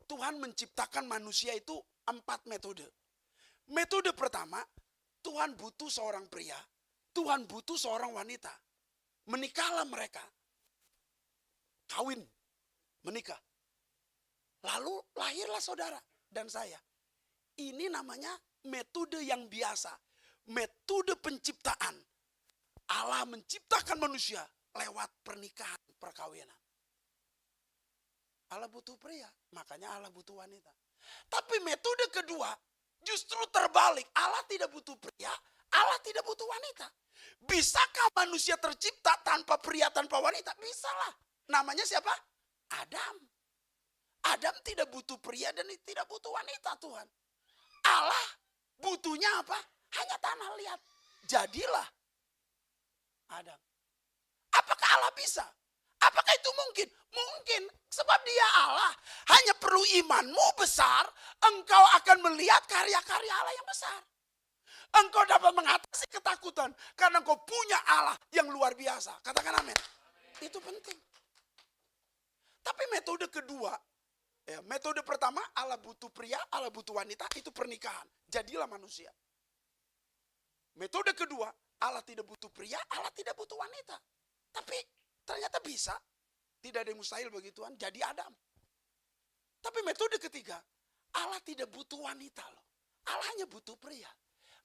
Tuhan menciptakan manusia itu 4 metode. Metode pertama, Tuhan butuh seorang pria, Tuhan butuh seorang wanita. Menikahlah mereka. Kawin, menikah. Lalu lahirlah saudara dan saya. Ini namanya metode yang biasa. Metode penciptaan. Allah menciptakan manusia lewat pernikahan, perkawinan. Allah butuh pria, makanya Allah butuh wanita. Tapi metode kedua justru terbalik. Allah tidak butuh pria, Allah tidak butuh wanita. Bisakah manusia tercipta tanpa pria, tanpa wanita? Bisalah. Namanya siapa? Adam. Adam tidak butuh pria dan tidak butuh wanita, Tuhan. Allah butuhnya apa? Hanya tanah liat. Jadilah Adam. Apakah Allah bisa? Apakah itu mungkin? Mungkin, sebab dia Allah. Hanya perlu imanmu besar, engkau akan melihat karya-karya Allah yang besar. Engkau dapat mengatasi ketakutan karena engkau punya Allah yang luar biasa. Katakan amin. Itu penting. Tapi metode kedua, ya, metode pertama Allah butuh pria, Allah butuh wanita, itu pernikahan. Jadilah manusia. Metode kedua, Allah tidak butuh pria, Allah tidak butuh wanita. Tapi ternyata bisa. Tidak ada yang mustahil bagi Tuhan, jadi Adam. Tapi metode ketiga, Allah tidak butuh wanita loh. Allah hanya butuh pria.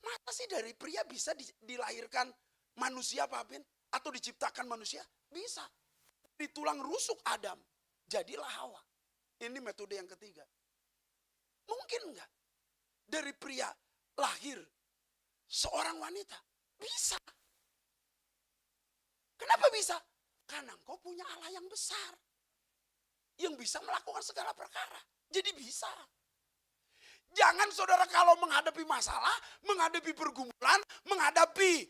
Masa sih dari pria bisa dilahirkan manusia, Pak Apin? Atau diciptakan manusia? Bisa. Di tulang rusuk Adam, jadilah Hawa. Ini metode yang ketiga. Mungkin enggak? Dari pria lahir seorang wanita? Bisa. Kenapa bisa? Karena engkau punya Allah yang besar. Yang bisa melakukan segala perkara. Jadi bisa. Jangan saudara kalau menghadapi masalah, menghadapi pergumulan, menghadapi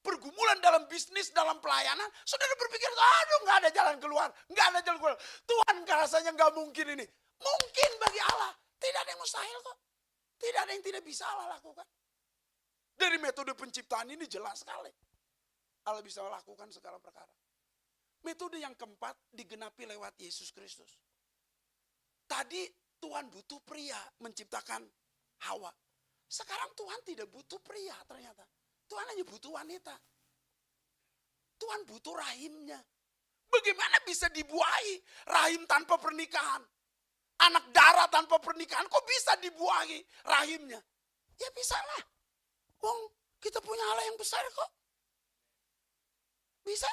pergumulan dalam bisnis, dalam pelayanan, saudara berpikir, aduh gak ada jalan keluar, gak ada jalan keluar. Tuhan rasanya gak mungkin ini. Mungkin bagi Allah, tidak ada yang mustahil kok. Tidak ada yang tidak bisa Allah lakukan. Dari metode penciptaan ini jelas sekali. Allah bisa melakukan segala perkara. Metode yang keempat digenapi lewat Yesus Kristus. Tadi Tuhan butuh pria menciptakan Hawa. Sekarang Tuhan tidak butuh pria ternyata. Tuhan hanya butuh wanita. Tuhan butuh rahimnya. Bagaimana bisa dibuahi rahim tanpa pernikahan? Anak darah tanpa pernikahan kok bisa dibuahi rahimnya? Ya bisa lah. Wong kita punya Allah yang besar kok. Bisa?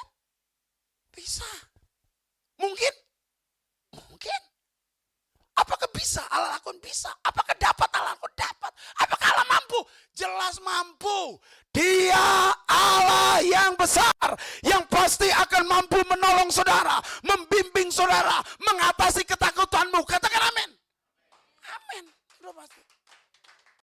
Bisa. Mungkin? Mungkin. Apakah bisa Allah lakukan? Bisa. Apakah dapat Allah lakukan? Dapat. Apakah Allah mampu? Jelas mampu. Dia Allah yang besar. Yang pasti akan mampu menolong saudara. Membimbing saudara. Mengatasi